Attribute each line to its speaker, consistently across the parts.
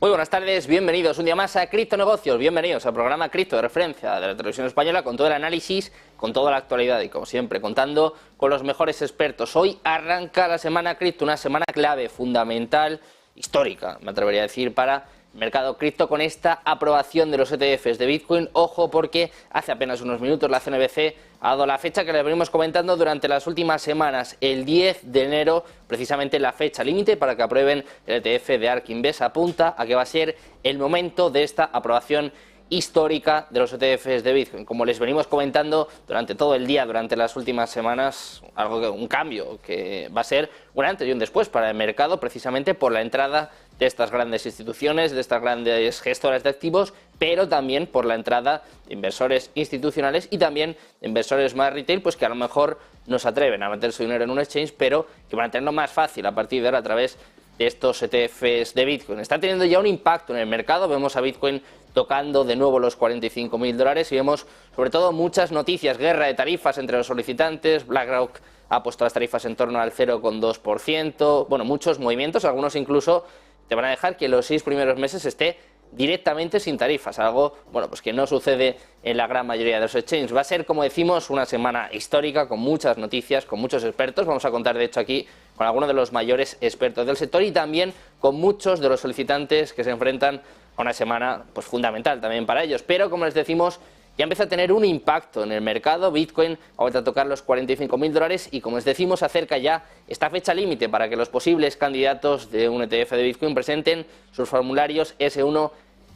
Speaker 1: Muy buenas tardes, bienvenidos un día más a Cripto Negocios, bienvenidos al programa Cripto de referencia de la televisión española con todo el análisis, con toda la actualidad y como siempre contando con los mejores expertos. Hoy arranca la semana cripto, una semana clave, fundamental, histórica, me atrevería a decir, para el mercado cripto con esta aprobación de los ETFs de Bitcoin. Ojo porque hace apenas unos minutos la CNBC ha dado la fecha que les venimos comentando durante las últimas semanas, el 10 de enero, precisamente la fecha límite para que aprueben el ETF de ARK Invest. Apunta a que va a ser el momento de esta aprobación histórica de los ETFs de Bitcoin. Como les venimos comentando durante todo el día, durante las últimas semanas, un cambio que va a ser un antes y un después para el mercado, precisamente por la entrada de estas grandes instituciones, de estas grandes gestoras de activos, pero también por la entrada de inversores institucionales y también de inversores más retail, pues que a lo mejor no se atreven a meter su dinero en un exchange, pero que van a tenerlo más fácil a partir de ahora a través de estos ETFs de Bitcoin. Está teniendo ya un impacto en el mercado, vemos a Bitcoin tocando de nuevo los $45.000 y vemos sobre todo muchas noticias, guerra de tarifas entre los solicitantes, BlackRock ha puesto las tarifas en torno al 0,2%, bueno, muchos movimientos, algunos incluso te van a dejar que los 6 primeros meses esté directamente sin tarifas, algo bueno, pues que no sucede en la gran mayoría de los exchanges. Va a ser, como decimos, una semana histórica con muchas noticias, con muchos expertos. Vamos a contar de hecho aquí con algunos de los mayores expertos del sector y también con muchos de los solicitantes que se enfrentan a una semana pues fundamental también para ellos. Pero como les decimos, ya empieza a tener un impacto en el mercado. Bitcoin ha vuelto a tocar los $45.000 y, como les decimos, acerca ya esta fecha límite para que los posibles candidatos de un ETF de Bitcoin presenten sus formularios S1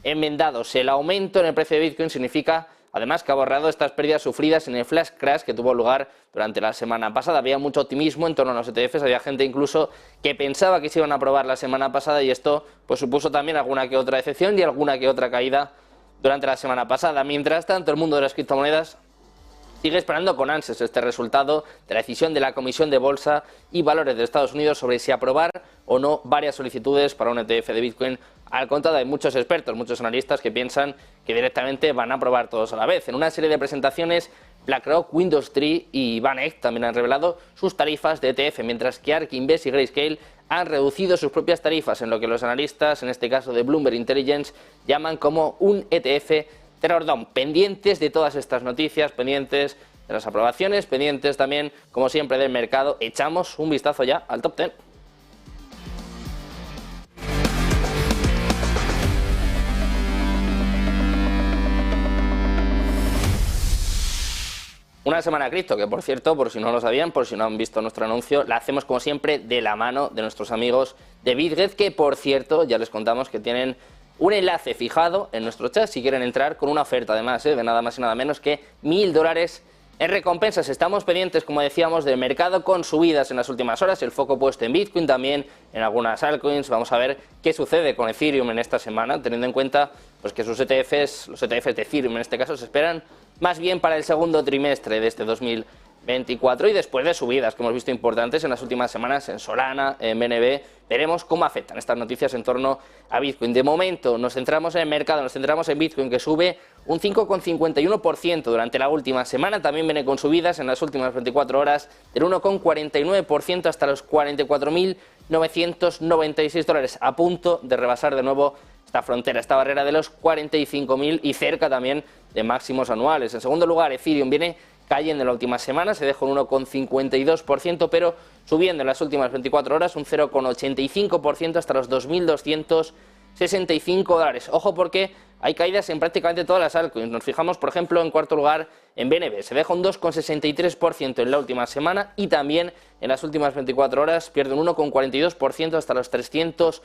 Speaker 1: enmendados. El aumento en el precio de Bitcoin significa, además, que ha borrado estas pérdidas sufridas en el flash crash que tuvo lugar durante la semana pasada. Había mucho optimismo en torno a los ETFs, había gente incluso que pensaba que se iban a aprobar la semana pasada y esto pues supuso también alguna que otra decepción y alguna que otra caída durante la semana pasada. Mientras tanto, el mundo de las criptomonedas sigue esperando con ansias este resultado de la decisión de la Comisión de Bolsa y Valores de Estados Unidos sobre si aprobar o no varias solicitudes para un ETF de Bitcoin. Al contrario, hay muchos expertos, muchos analistas que piensan que directamente van a aprobar todos a la vez. En una serie de presentaciones, BlackRock, WindowsTree y VanEck también han revelado sus tarifas de ETF, mientras que ARK Invest y Grayscale han reducido sus propias tarifas en lo que los analistas, en este caso de Bloomberg Intelligence, llaman como un ETF Teardrop. Pendientes de todas estas noticias, pendientes de las aprobaciones, pendientes también, como siempre, del mercado. Echamos un vistazo ya al top 10. Una semana cripto que, por cierto, por si no lo sabían, por si no han visto nuestro anuncio, la hacemos como siempre de la mano de nuestros amigos de BitGet, que por cierto ya les contamos que tienen un enlace fijado en nuestro chat si quieren entrar con una oferta además de nada más y nada menos que $1.000 en recompensas. Estamos pendientes, como decíamos, del mercado con subidas en las últimas horas, el foco puesto en Bitcoin, también en algunas altcoins. Vamos a ver qué sucede con Ethereum en esta semana, teniendo en cuenta pues que sus ETFs, los ETFs de Ethereum en este caso, se esperan más bien para el segundo trimestre de este 2024 y después de subidas que hemos visto importantes en las últimas semanas en Solana, en BNB, veremos cómo afectan estas noticias en torno a Bitcoin. De momento nos centramos en el mercado, nos centramos en Bitcoin, que sube un 5,51% durante la última semana, también viene con subidas en las últimas 24 horas del 1,49% hasta los $44.996, a punto de rebasar de nuevo esta frontera, esta barrera de los 45.000 y cerca también de máximos anuales. En segundo lugar, Ethereum viene cayendo en la última semana, se dejó un 1,52%, pero subiendo en las últimas 24 horas un 0,85% hasta los $2.265. Ojo porque hay caídas en prácticamente todas las altcoins. Nos fijamos, por ejemplo, en cuarto lugar en BNB, se deja un 2,63% en la última semana y también en las últimas 24 horas pierde un 1,42% hasta los $302.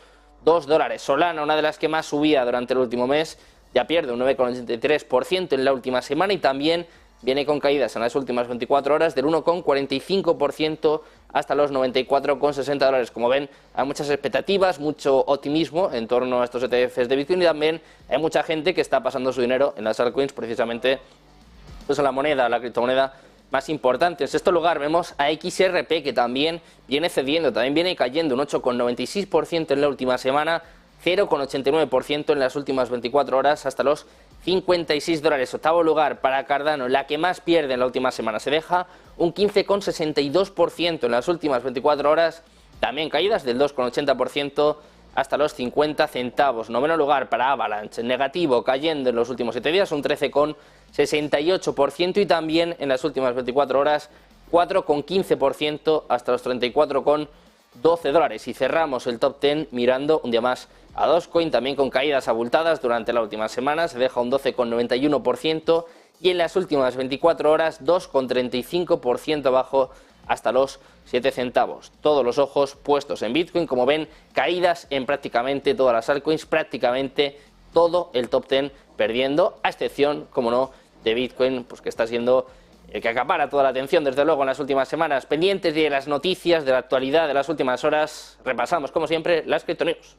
Speaker 1: Solana, una de las que más subía durante el último mes, ya pierde un 9,83% en la última semana y también viene con caídas en las últimas 24 horas del 1,45% hasta los $94,60. Como ven, hay muchas expectativas, mucho optimismo en torno a estos ETFs de Bitcoin y también hay mucha gente que está pasando su dinero en las altcoins, precisamente pues en la moneda, la criptomoneda más importante. En sexto lugar vemos a XRP, que también viene cediendo, también viene cayendo un 8,96% en la última semana, 0,89% en las últimas 24 horas hasta los $56. Octavo lugar para Cardano, la que más pierde en la última semana, se deja un 15,62% en las últimas 24 horas, también caídas del 2,80% hasta los 50 centavos. Noveno lugar para Avalanche, negativo, cayendo en los últimos 7 días, un 13,68%, y también en las últimas 24 horas 4,15% hasta los 34,12 dólares. Y cerramos el top 10 mirando un día más a Dogecoin, también con caídas abultadas durante la última semana, se deja un 12,91%, y en las últimas 24 horas 2,35% abajo hasta los 7 centavos. Todos los ojos puestos en Bitcoin, como ven, caídas en prácticamente todas las altcoins, prácticamente todo el top 10 perdiendo, a excepción, como no, de Bitcoin, pues que está siendo el que acapara toda la atención desde luego en las últimas semanas. Pendientes de las noticias, de la actualidad de las últimas horas, repasamos como siempre las Crypto News.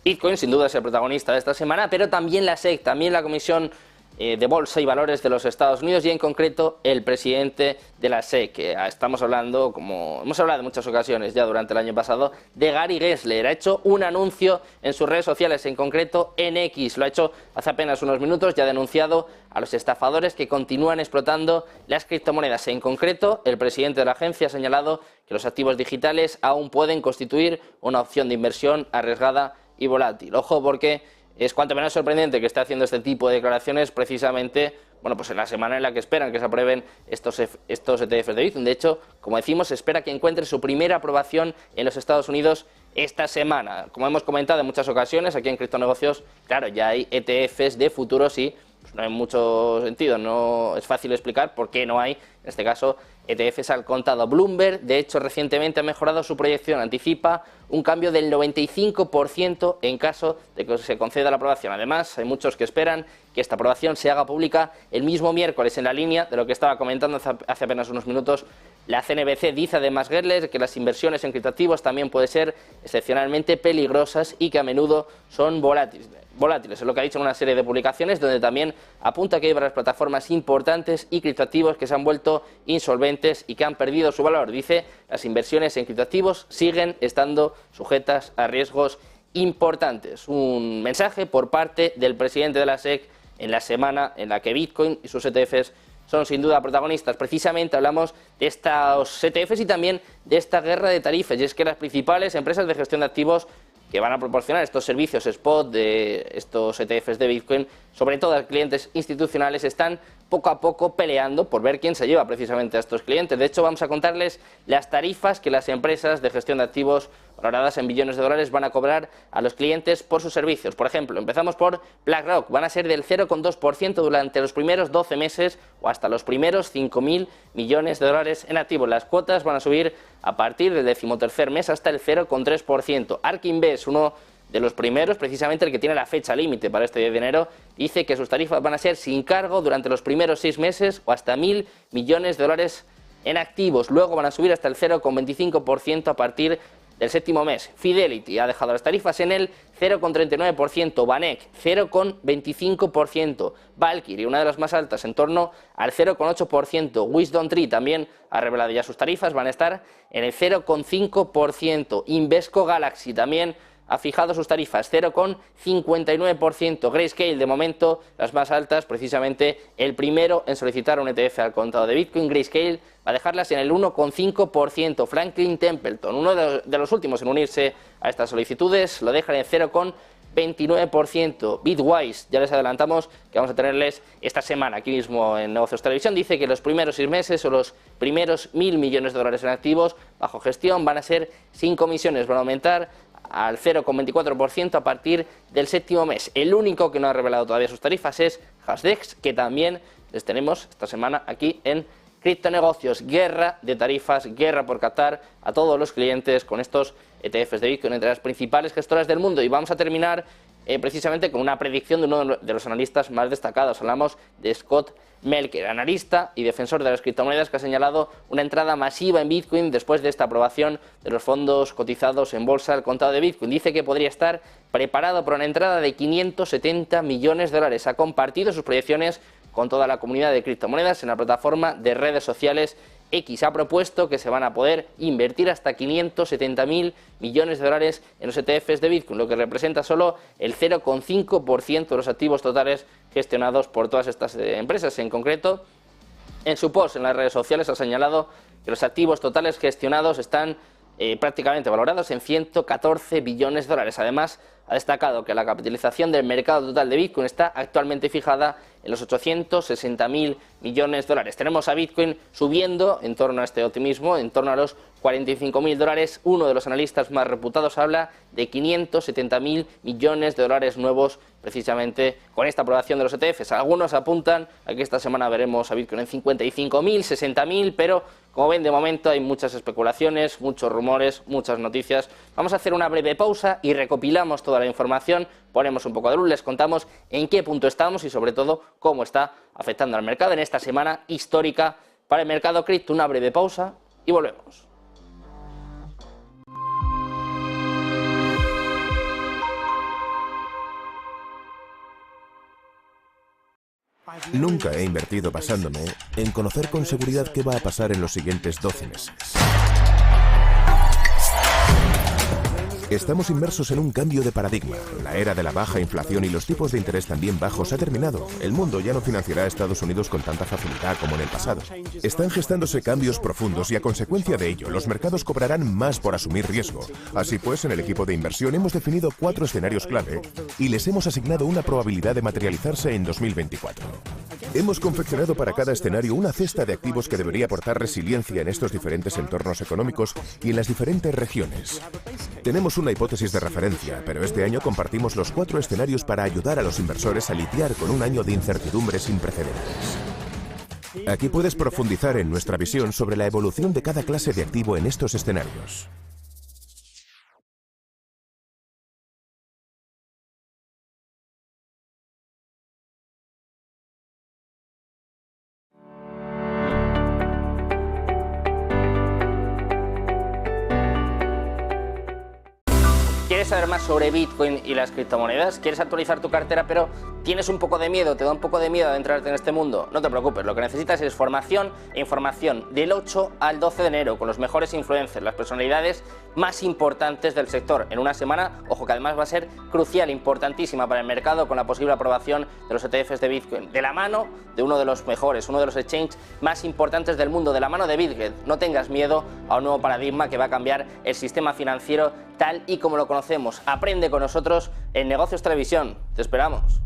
Speaker 1: Bitcoin sin duda es el protagonista de esta semana, pero también la SEC, también la Comisión de Bolsa y Valores de los Estados Unidos, y en concreto el presidente de la SEC. Estamos hablando, como hemos hablado en muchas ocasiones ya durante el año pasado, de Gary Gensler. Ha hecho un anuncio en sus redes sociales, en concreto en X, lo ha hecho hace apenas unos minutos, y ha denunciado a los estafadores que continúan explotando las criptomonedas. En concreto, el presidente de la agencia ha señalado que los activos digitales aún pueden constituir una opción de inversión arriesgada y volátil. Ojo, porque es cuanto menos sorprendente que esté haciendo este tipo de declaraciones precisamente, bueno, pues en la semana en la que esperan que se aprueben estos ETFs de Bitcoin. De hecho, como decimos, se espera que encuentre su primera aprobación en los Estados Unidos esta semana. Como hemos comentado en muchas ocasiones aquí en Criptonegocios, claro, ya hay ETFs de futuros y pues no hay mucho sentido, no es fácil explicar por qué no hay, en este caso, ETFs al contado. Bloomberg, de hecho, recientemente ha mejorado su proyección, anticipa un cambio del 95% en caso de que se conceda la aprobación. Además, hay muchos que esperan que esta aprobación se haga pública el mismo miércoles, en la línea de lo que estaba comentando hace apenas unos minutos la CNBC. Dice además Gensler que las inversiones en criptoactivos también pueden ser excepcionalmente peligrosas y que a menudo son volátiles. Es lo que ha dicho en una serie de publicaciones, donde también apunta que hay varias plataformas importantes y criptoactivos que se han vuelto insolventes y que han perdido su valor. Dice, las inversiones en criptoactivos siguen estando sujetas a riesgos importantes. Un mensaje por parte del presidente de la SEC en la semana en la que Bitcoin y sus ETFs son sin duda protagonistas. Precisamente hablamos de estos ETFs y también de esta guerra de tarifas, y es que las principales empresas de gestión de activos que van a proporcionar estos servicios spot de estos ETFs de Bitcoin, sobre todo a clientes institucionales, están poco a poco peleando por ver quién se lleva precisamente a estos clientes. De hecho, vamos a contarles las tarifas que las empresas de gestión de activos valoradas en billones de dólares van a cobrar a los clientes por sus servicios. Por ejemplo, empezamos por BlackRock, van a ser del 0,2% durante los primeros 12 meses o hasta los primeros 5.000 millones de dólares en activos. Las cuotas van a subir a partir del 13º mes hasta el 0,3%. ARK Invest, uno de los primeros, precisamente el que tiene la fecha límite para este 10 de enero, dice que sus tarifas van a ser sin cargo durante los primeros 6 meses o hasta 1.000 millones de dólares en activos. Luego van a subir hasta el 0,25% a partir del 7º mes. Fidelity ha dejado las tarifas en el 0,39%, Vanek 0,25%, Valkyrie, una de las más altas, en torno al 0,8%, WisdomTree también ha revelado ya sus tarifas, van a estar en el 0,5%, Invesco Galaxy también ha fijado sus tarifas, 0,59%, Grayscale de momento las más altas, precisamente el primero en solicitar un ETF al contado de Bitcoin. Grayscale va a dejarlas en el 1,5%, Franklin Templeton, uno de los últimos en unirse a estas solicitudes, lo dejan en 0,29%, Bitwise, ya les adelantamos que vamos a tenerles esta semana aquí mismo en Negocios Televisión, dice que los primeros 6 meses o los primeros 1.000 millones de dólares en activos bajo gestión van a ser sin comisiones, van a aumentar al 0,24% a partir del 7º mes. El único que no ha revelado todavía sus tarifas es Hashdex, que también les tenemos esta semana aquí en Criptonegocios. Guerra de tarifas, guerra por captar a todos los clientes con estos ETFs de Bitcoin entre las principales gestoras del mundo. Y vamos a terminar precisamente con una predicción de uno de los analistas más destacados. Hablamos de Scott Melker, analista y defensor de las criptomonedas, que ha señalado una entrada masiva en Bitcoin después de esta aprobación de los fondos cotizados en bolsa al contado de Bitcoin. Dice que podría estar preparado para una entrada de 570 millones de dólares. Ha compartido sus proyecciones con toda la comunidad de criptomonedas en la plataforma de redes sociales X ha propuesto que se van a poder invertir hasta 570.000 millones de dólares en los ETFs de Bitcoin, lo que representa solo el 0,5% de los activos totales gestionados por todas estas empresas. En concreto, en su post en las redes sociales ha señalado que los activos totales gestionados están prácticamente valorados en 114 billones de dólares. Además, ha destacado que la capitalización del mercado total de Bitcoin está actualmente fijada en los 860.000 millones de dólares. Tenemos a Bitcoin subiendo en torno a este optimismo, en torno a los 45.000 dólares. Uno de los analistas más reputados habla de 570.000 millones de dólares nuevos precisamente con esta aprobación de los ETFs. Algunos apuntan a que esta semana veremos a Bitcoin en 55.000, 60.000, pero como ven, de momento hay muchas especulaciones, muchos rumores, muchas noticias. Vamos a hacer una breve pausa y recopilamos toda la información, ponemos un poco de luz, les contamos en qué punto estamos y sobre todo cómo está afectando al mercado en esta semana histórica para el mercado cripto. Una breve pausa y volvemos.
Speaker 2: Nunca he invertido basándome en conocer con seguridad qué va a pasar en los siguientes 12 meses. Estamos inmersos en un cambio de paradigma. La era de la baja inflación y los tipos de interés también bajos ha terminado. El mundo ya no financiará a Estados Unidos con tanta facilidad como en el pasado. Están gestándose cambios profundos y a consecuencia de ello, los mercados cobrarán más por asumir riesgo. Así pues, en el equipo de inversión hemos definido 4 escenarios clave y les hemos asignado una probabilidad de materializarse en 2024. Hemos confeccionado para cada escenario una cesta de activos que debería aportar resiliencia en estos diferentes entornos económicos y en las diferentes regiones. Tenemos una hipótesis de referencia, pero este año compartimos los 4 escenarios para ayudar a los inversores a lidiar con un año de incertidumbre sin precedentes. Aquí puedes profundizar en nuestra visión sobre la evolución de cada clase de activo en estos escenarios.
Speaker 1: ¿Quieres saber más sobre Bitcoin y las criptomonedas? ¿Quieres actualizar tu cartera pero tienes un poco de miedo, te da un poco de miedo adentrarte en este mundo? No te preocupes, lo que necesitas es formación e información del 8 al 12 de enero con los mejores influencers, las personalidades más importantes del sector. En una semana, ojo que además va a ser crucial, importantísima para el mercado con la posible aprobación de los ETFs de Bitcoin. De la mano de uno de los mejores, uno de los exchanges más importantes del mundo, de la mano de Bitget. No tengas miedo a un nuevo paradigma que va a cambiar el sistema financiero tal y como lo conocemos. Aprende con nosotros en Negocios Televisión. Te esperamos.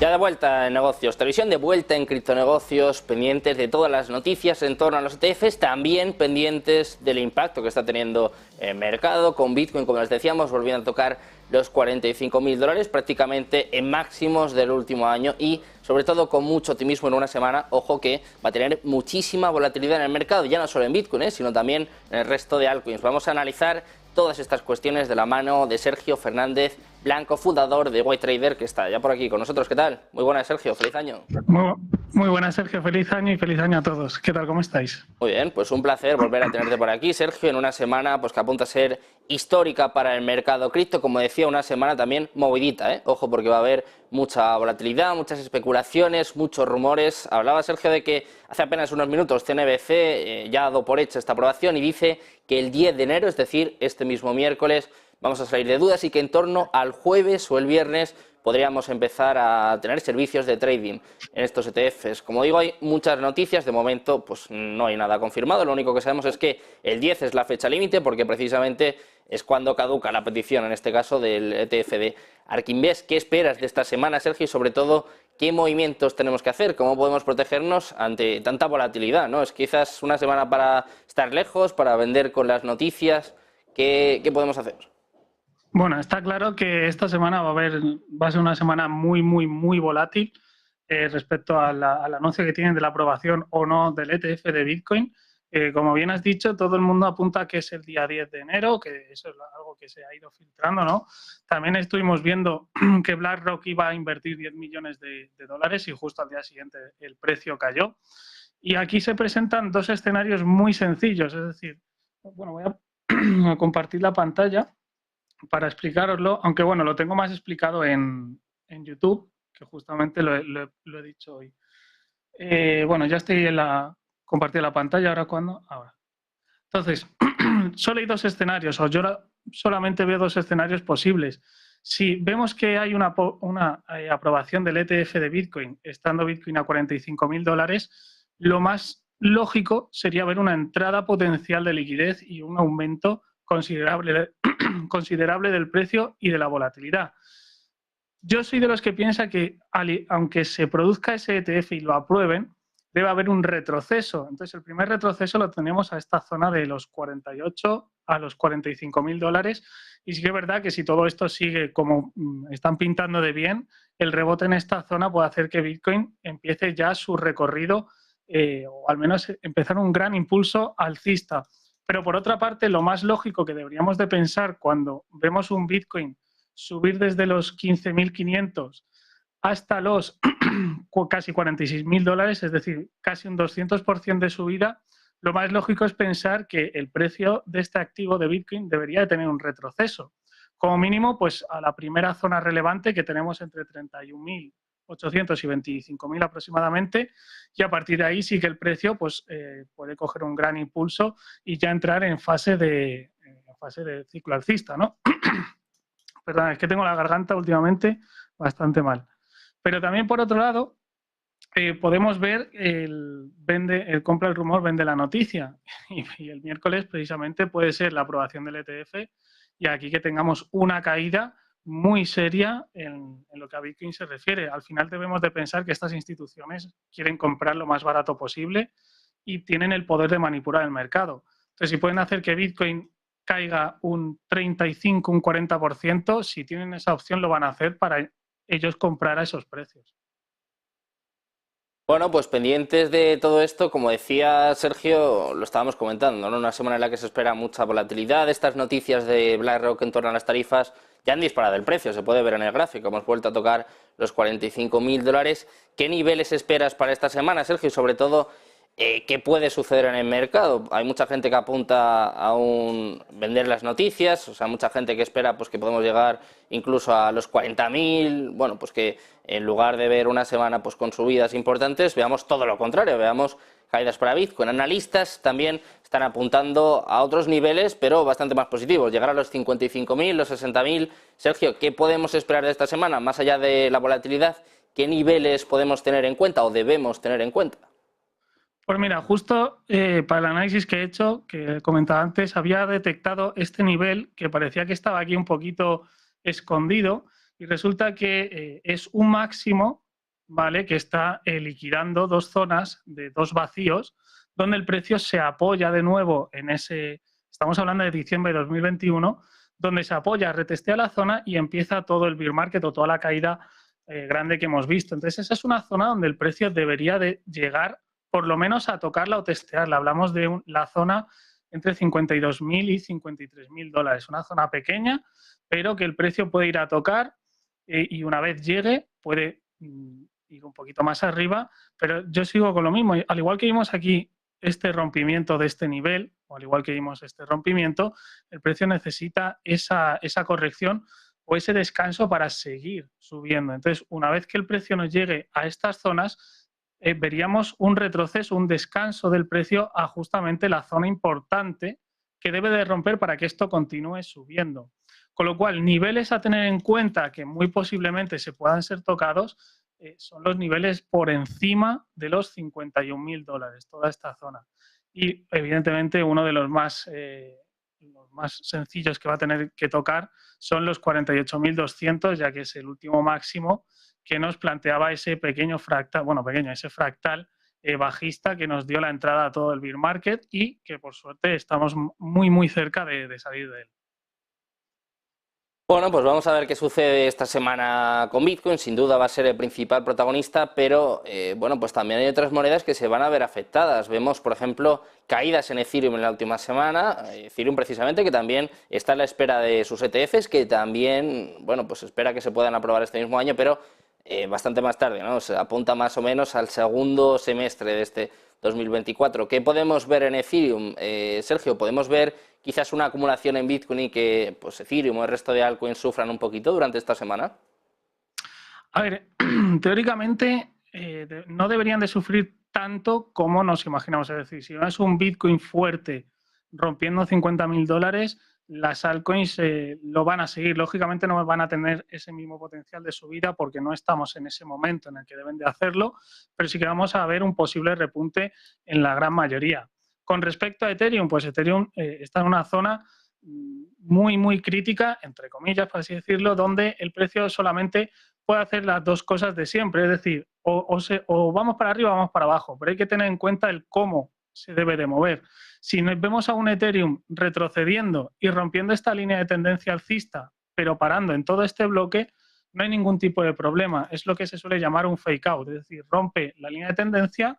Speaker 1: Ya de vuelta en Negocios Televisión, de vuelta en Criptonegocios, pendientes de todas las noticias en torno a los ETFs, también pendientes del impacto que está teniendo el mercado, con Bitcoin, como les decíamos, volviendo a tocar los 45.000 dólares, prácticamente en máximos del último año y sobre todo con mucho optimismo en una semana, ojo que va a tener muchísima volatilidad en el mercado, ya no solo en Bitcoin, sino también en el resto de altcoins. Vamos a analizar todas estas cuestiones de la mano de Sergio Fernández Blanco, fundador de White Trader, que está ya por aquí con nosotros. ¿Qué tal? Muy buenas, Sergio. Feliz año.
Speaker 3: Muy buenas, Sergio. Feliz año y feliz año a todos. ¿Qué tal? ¿Cómo estáis?
Speaker 1: Muy bien, pues un placer volver a tenerte por aquí, Sergio, en una semana pues que apunta a ser histórica para el mercado cripto. Como decía, una semana también movidita, ¿eh? Ojo, porque va a haber mucha volatilidad, muchas especulaciones, muchos rumores. Hablaba Sergio de que hace apenas unos minutos CNBC ya ha dado por hecha esta aprobación y dice que el 10 de enero, es decir, este mismo miércoles, vamos a salir de dudas y que en torno al jueves o el viernes podríamos empezar a tener servicios de trading en estos ETFs. Como digo, hay muchas noticias, de momento pues no hay nada confirmado, lo único que sabemos es que el 10 es la fecha límite porque precisamente es cuando caduca la petición, en este caso del ETF de ARK Invest. ¿Qué esperas de esta semana, Sergio? Y sobre todo, ¿qué movimientos tenemos que hacer? ¿Cómo podemos protegernos ante tanta volatilidad, ¿no? Es quizás una semana para estar lejos, para vender con las noticias. ¿Qué podemos hacer?
Speaker 3: Bueno, está claro que esta semana va a ser una semana muy volátil. respecto al anuncio que tienen de la aprobación o no del ETF de Bitcoin. Como bien has dicho, todo el mundo apunta que es el día 10 de enero, que eso es algo que se ha ido filtrando, ¿no? También estuvimos viendo que BlackRock iba a invertir 10 millones de dólares y justo al día siguiente el precio cayó. Y aquí se presentan dos escenarios muy sencillos, es decir, bueno, voy a compartir la pantalla para explicároslo, aunque bueno, lo tengo más explicado en YouTube, que justamente lo he dicho hoy. Bueno, ya estoy compartí la pantalla, ¿ahora cuándo? Ahora. Entonces, solo hay dos escenarios, o yo solamente veo dos escenarios posibles. Si vemos que hay una aprobación del ETF de Bitcoin, estando Bitcoin a $45.000, lo más lógico sería ver una entrada potencial de liquidez y un aumento considerable del precio y de la volatilidad. Yo soy de los que piensa que, aunque se produzca ese ETF y lo aprueben, debe haber un retroceso. Entonces, el primer retroceso lo tenemos a esta zona de los 48 a los $45.000. Y sí que es verdad que si todo esto sigue como están pintando de bien, el rebote en esta zona puede hacer que Bitcoin empiece ya su recorrido o al menos empezar un gran impulso alcista. Pero por otra parte, lo más lógico que deberíamos de pensar cuando vemos un Bitcoin subir desde los 15.500 hasta los casi $46.000, es decir, casi un 200% de subida, lo más lógico es pensar que el precio de este activo de Bitcoin debería de tener un retroceso. Como mínimo, pues a la primera zona relevante que tenemos entre 31.800 y 25.000 aproximadamente, y a partir de ahí sí que el precio pues, puede coger un gran impulso y ya entrar en fase de ciclo alcista, ¿no? Perdón, es que tengo la garganta últimamente bastante mal. Pero también, por otro lado, podemos ver el compra el rumor, vende la noticia. Y el miércoles, precisamente, puede ser la aprobación del ETF y aquí que tengamos una caída muy seria en lo que a Bitcoin se refiere. Al final debemos de pensar que estas instituciones quieren comprar lo más barato posible y tienen el poder de manipular el mercado. Entonces, si pueden hacer que Bitcoin caiga un 35, un 40%, si tienen esa opción lo van a hacer para ellos comprar a esos precios.
Speaker 1: Bueno, pues pendientes de todo esto, como decía Sergio, lo estábamos comentando, ¿no? Una semana en la que se espera mucha volatilidad. Estas noticias de BlackRock en torno a las tarifas ya han disparado el precio, se puede ver en el gráfico. Hemos vuelto a tocar los $45.000. ¿Qué niveles esperas para esta semana, Sergio? Y sobre todo, ¿qué puede suceder en el mercado? Hay mucha gente que apunta a vender las noticias, o sea, mucha gente que espera pues, que podemos llegar incluso a los 40.000, bueno, pues que en lugar de ver una semana pues, con subidas importantes, veamos todo lo contrario, veamos caídas para Bitcoin. Analistas también están apuntando a otros niveles, pero bastante más positivos, llegar a los 55.000, los 60.000. Sergio, ¿qué podemos esperar de esta semana? Más allá de la volatilidad, ¿qué niveles podemos tener en cuenta o debemos tener en cuenta?
Speaker 3: Pues mira, justo para el análisis que he hecho, que comentaba antes, había detectado este nivel que parecía que estaba aquí un poquito escondido y resulta que es un máximo, ¿vale? Que está liquidando dos zonas de dos vacíos donde el precio se apoya de nuevo en ese, estamos hablando de diciembre de 2021, donde se apoya, retestea la zona y empieza todo el bear market o toda la caída grande que hemos visto. Entonces esa es una zona donde el precio debería de llegar por lo menos a tocarla o testearla. Hablamos de la zona entre 52.000 y $53.000. Una zona pequeña, pero que el precio puede ir a tocar y una vez llegue puede ir un poquito más arriba, pero yo sigo con lo mismo. Al igual que vimos aquí este rompimiento de este nivel, o al igual que vimos este rompimiento, el precio necesita esa corrección o ese descanso para seguir subiendo. Entonces, una vez que el precio nos llegue a estas zonas, veríamos un retroceso, un descanso del precio a justamente la zona importante que debe de romper para que esto continúe subiendo. Con lo cual, niveles a tener en cuenta que muy posiblemente se puedan ser tocados son los niveles por encima de los $51.000, toda esta zona. Y evidentemente uno de los más sencillos que va a tener que tocar son los 48.200, ya que es el último máximo que nos planteaba ese pequeño fractal, ese fractal bajista que nos dio la entrada a todo el bear market y que por suerte estamos muy, muy cerca de salir de él.
Speaker 1: Bueno, pues vamos a ver qué sucede esta semana con Bitcoin. Sin duda va a ser el principal protagonista, pero bueno, pues también hay otras monedas que se van a ver afectadas. Vemos, por ejemplo, caídas en Ethereum en la última semana. Ethereum precisamente, que también está a la espera de sus ETFs, que también, bueno, pues espera que se puedan aprobar este mismo año, pero bastante más tarde, ¿no? Se apunta más o menos al segundo semestre de este 2024. ¿Qué podemos ver en Ethereum? Sergio, ¿podemos ver quizás una acumulación en Bitcoin y que pues, Ethereum o el resto de altcoins sufran un poquito durante esta semana?
Speaker 3: A ver, teóricamente no deberían de sufrir tanto como nos imaginamos. Es decir, si no es un Bitcoin fuerte rompiendo $50.000, las altcoins lo van a seguir. Lógicamente no van a tener ese mismo potencial de subida porque no estamos en ese momento en el que deben de hacerlo, pero sí que vamos a ver un posible repunte en la gran mayoría. Con respecto a Ethereum, pues Ethereum está en una zona muy, muy crítica, entre comillas, por así decirlo, donde el precio solamente puede hacer las dos cosas de siempre, es decir, o vamos para arriba o vamos para abajo, pero hay que tener en cuenta el cómo se debe de mover. Si nos vemos a un Ethereum retrocediendo y rompiendo esta línea de tendencia alcista, pero parando en todo este bloque, no hay ningún tipo de problema. Es lo que se suele llamar un fake out, es decir, rompe la línea de tendencia,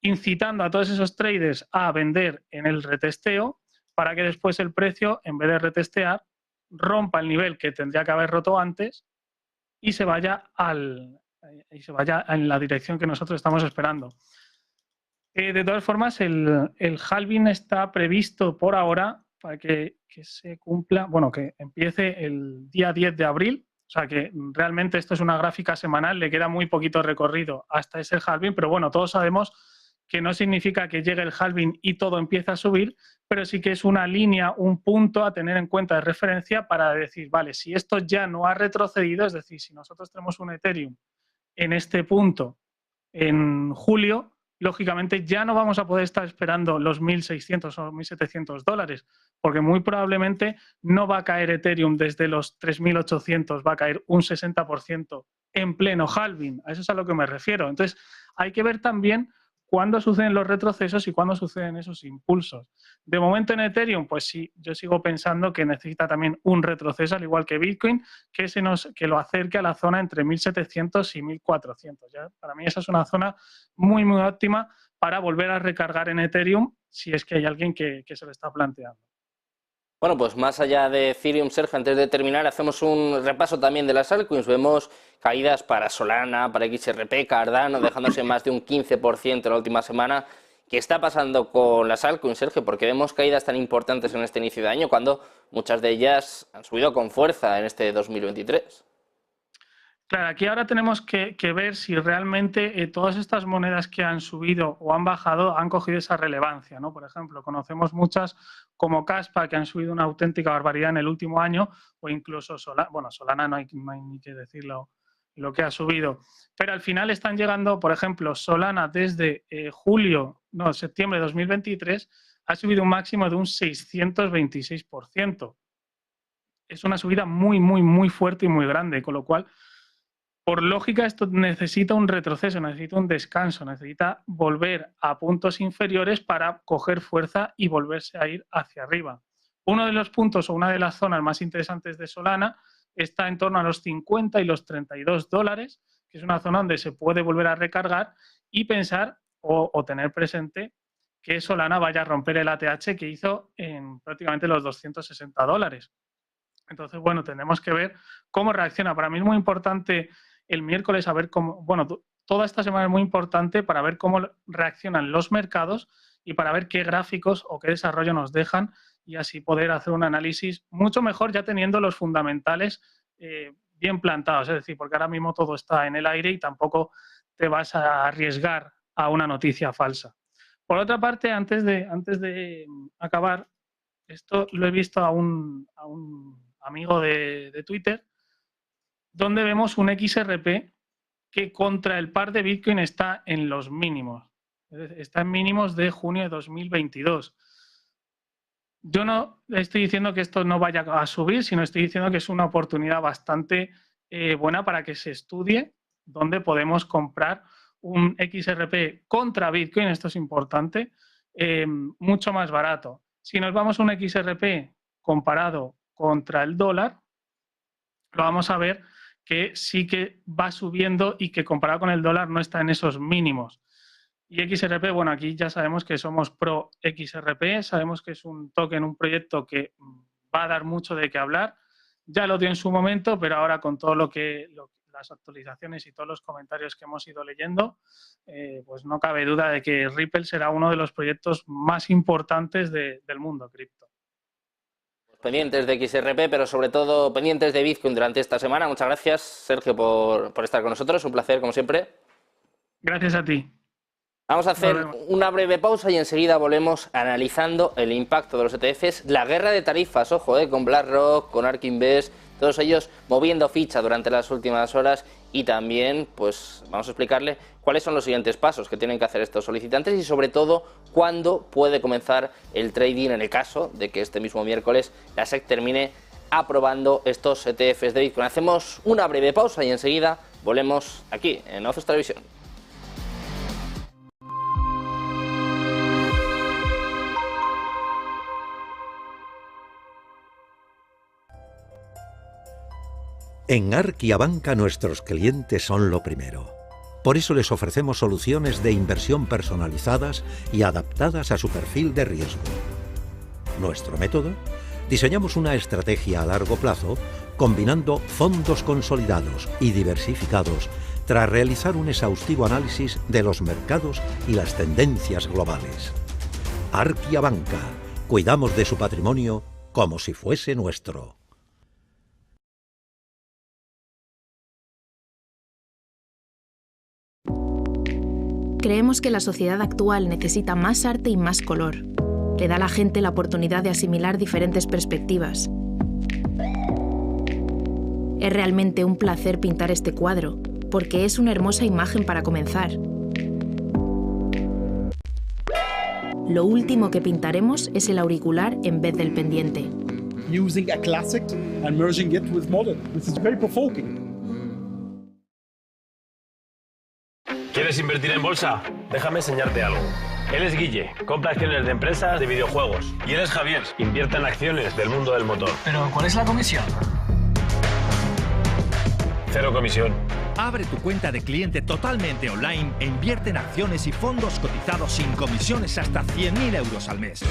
Speaker 3: incitando a todos esos traders a vender en el retesteo para que después el precio, en vez de retestear, rompa el nivel que tendría que haber roto antes y se vaya en la dirección que nosotros estamos esperando. De todas formas, el halving está previsto por ahora para que se cumpla, bueno, que empiece el día 10 de abril. O sea que realmente esto es una gráfica semanal, le queda muy poquito recorrido hasta ese halving, pero bueno, todos sabemos que no significa que llegue el halving y todo empieza a subir, pero sí que es una línea, un punto a tener en cuenta de referencia para decir, vale, si esto ya no ha retrocedido, es decir, si nosotros tenemos un Ethereum en este punto en julio, lógicamente ya no vamos a poder estar esperando los 1.600 o 1.700 dólares, porque muy probablemente no va a caer Ethereum desde los 3.800, va a caer un 60% en pleno halving. A eso es a lo que me refiero. Entonces, hay que ver también cuándo suceden los retrocesos y cuándo suceden esos impulsos. De momento en Ethereum, pues sí, yo sigo pensando que necesita también un retroceso, al igual que Bitcoin, que lo acerque a la zona entre 1.700 y 1.400. ¿Ya? Para mí esa es una zona muy, muy óptima para volver a recargar en Ethereum si es que hay alguien que se lo está planteando.
Speaker 1: Bueno, pues más allá de Ethereum, Sergio, antes de terminar, hacemos un repaso también de las altcoins. Vemos caídas para Solana, para XRP, Cardano, dejándose más de un 15% la última semana. ¿Qué está pasando con las altcoins, Sergio? Porque vemos caídas tan importantes en este inicio de año cuando muchas de ellas han subido con fuerza en este 2023.
Speaker 3: Claro, aquí ahora tenemos que ver si realmente todas estas monedas que han subido o han bajado han cogido esa relevancia, ¿no? Por ejemplo, conocemos muchas como Caspa que han subido una auténtica barbaridad en el último año, o incluso Solana, bueno, Solana no hay ni que decirlo lo que ha subido, pero al final están llegando, por ejemplo, Solana desde septiembre de 2023 ha subido un máximo de un 626%. Es una subida muy, muy, muy fuerte y muy grande, con lo cual por lógica, esto necesita un retroceso, necesita un descanso, necesita volver a puntos inferiores para coger fuerza y volverse a ir hacia arriba. Uno de los puntos o una de las zonas más interesantes de Solana está en torno a los 50 y los 32 dólares, que es una zona donde se puede volver a recargar y pensar o tener presente que Solana vaya a romper el ATH que hizo en prácticamente los 260 dólares. Entonces, bueno, tenemos que ver cómo reacciona. Para mí es muy importante el miércoles a ver cómo, bueno, toda esta semana es muy importante para ver cómo reaccionan los mercados y para ver qué gráficos o qué desarrollo nos dejan y así poder hacer un análisis mucho mejor ya teniendo los fundamentales bien plantados. Es decir, porque ahora mismo todo está en el aire y tampoco te vas a arriesgar a una noticia falsa. Por otra parte, antes de acabar, esto lo he visto a un amigo de Twitter, donde vemos un XRP que contra el par de Bitcoin está en los mínimos. Está en mínimos de junio de 2022. Yo no estoy diciendo que esto no vaya a subir, sino estoy diciendo que es una oportunidad bastante buena para que se estudie dónde podemos comprar un XRP contra Bitcoin, esto es importante, mucho más barato. Si nos vamos a un XRP comparado contra el dólar, lo vamos a ver que sí que va subiendo y que comparado con el dólar no está en esos mínimos. Y XRP, bueno, aquí ya sabemos que somos pro XRP, sabemos que es un token, un proyecto que va a dar mucho de qué hablar. Ya lo dio en su momento, pero ahora con todo las actualizaciones y todos los comentarios que hemos ido leyendo, pues no cabe duda de que Ripple será uno de los proyectos más importantes del mundo cripto.
Speaker 1: Pendientes de XRP, pero sobre todo pendientes de Bitcoin durante esta semana. Muchas gracias, Sergio, por estar con nosotros. Un placer, como siempre.
Speaker 3: Gracias a ti.
Speaker 1: Vamos a hacer una breve pausa y enseguida volvemos analizando el impacto de los ETFs, la guerra de tarifas, ojo, con BlackRock, con ARK Invest, todos ellos moviendo ficha durante las últimas horas, y también pues vamos a explicarle cuáles son los siguientes pasos que tienen que hacer estos solicitantes y sobre todo cuándo puede comenzar el trading en el caso de que este mismo miércoles la SEC termine aprobando estos ETFs de Bitcoin. Hacemos una breve pausa y enseguida volvemos aquí en Ozos Televisión.
Speaker 4: En ARK y Abanca nuestros clientes son lo primero. Por eso les ofrecemos soluciones de inversión personalizadas y adaptadas a su perfil de riesgo. Nuestro método: diseñamos una estrategia a largo plazo combinando fondos consolidados y diversificados tras realizar un exhaustivo análisis de los mercados y las tendencias globales. ARK y Abanca, cuidamos de su patrimonio como si fuese nuestro.
Speaker 5: Creemos que la sociedad actual necesita más arte y más color. Le da a la gente la oportunidad de asimilar diferentes perspectivas. Es realmente un placer pintar este cuadro, porque es una hermosa imagen para comenzar. Lo último que pintaremos es el auricular en vez del pendiente.
Speaker 6: Using a classic and merging it with modern. This is very provoking.
Speaker 7: ¿Quieres invertir en bolsa? Déjame enseñarte algo. Él es Guille, compra acciones de empresas de videojuegos. Y él es Javier, invierte en acciones del mundo del motor.
Speaker 8: ¿Pero cuál es la comisión?
Speaker 7: Cero comisión.
Speaker 9: Abre tu cuenta de cliente totalmente online e invierte en acciones y fondos cotizados sin comisiones hasta 100.000 euros al mes.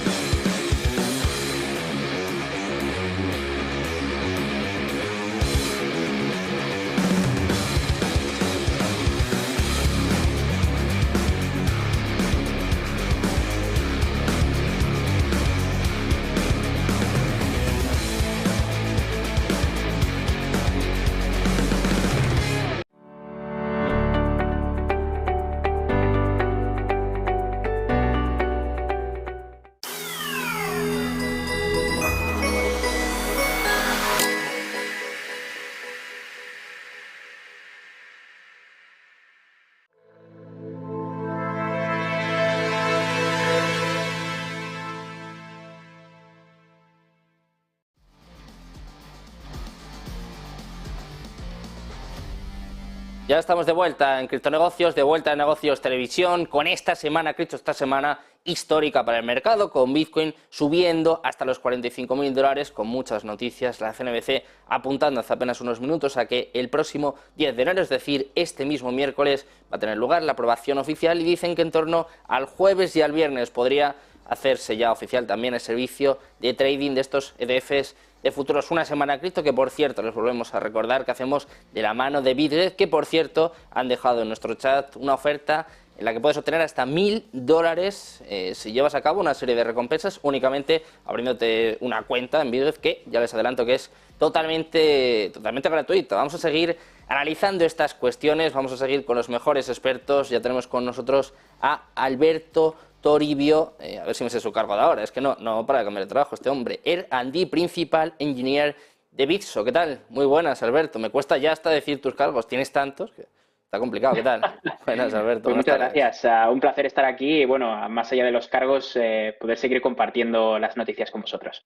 Speaker 1: Ya estamos de vuelta en Criptonegocios, de vuelta en Negocios Televisión, con esta semana histórica para el mercado, con Bitcoin subiendo hasta los $45.000, con muchas noticias. La CNBC apuntando hace apenas unos minutos a que el próximo 10 de enero, es decir, este mismo miércoles, va a tener lugar la aprobación oficial, y dicen que en torno al jueves y al viernes podría hacerse ya oficial también el servicio de trading de estos ETFs de futuros. Una semana cripto que, por cierto, les volvemos a recordar que hacemos de la mano de Bitget, que por cierto han dejado en nuestro chat una oferta en la que puedes obtener hasta $1.000 si llevas a cabo una serie de recompensas únicamente abriéndote una cuenta en Bitget, que ya les adelanto que es totalmente gratuita. Vamos a seguir analizando estas cuestiones, vamos a seguir con los mejores expertos. Ya tenemos con nosotros a Alberto Toribio, a ver si me sé su cargo de ahora, es que no para de cambiar de trabajo este hombre, R&D Principal Engineer de Bitso. ¿Qué tal? Muy buenas, Alberto. Me cuesta ya hasta decir tus cargos, tienes tantos que está complicado. ¿Qué tal? Buenas, Alberto.
Speaker 10: Pues muchas gracias, un placer estar aquí y bueno, más allá de los cargos, poder seguir compartiendo las noticias con vosotros.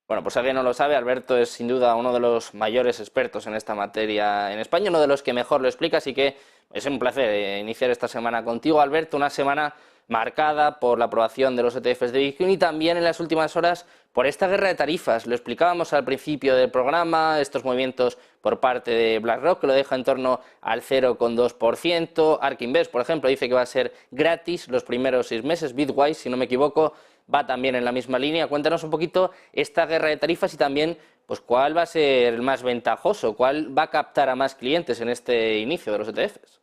Speaker 1: Bueno, pues si alguien no lo sabe, Alberto es sin duda uno de los mayores expertos en esta materia en España, uno de los que mejor lo explica, así que es un placer iniciar esta semana contigo, Alberto, una semana marcada por la aprobación de los ETFs de Bitcoin y también en las últimas horas por esta guerra de tarifas. Lo explicábamos al principio del programa, estos movimientos por parte de BlackRock, que lo deja en torno al 0,2%. ARK Invest, por ejemplo, dice que va a ser gratis los primeros 6 meses. Bitwise, si no me equivoco, va también en la misma línea. Cuéntanos un poquito esta guerra de tarifas y también pues cuál va a ser el más ventajoso, cuál va a captar a más clientes en este inicio de los ETFs.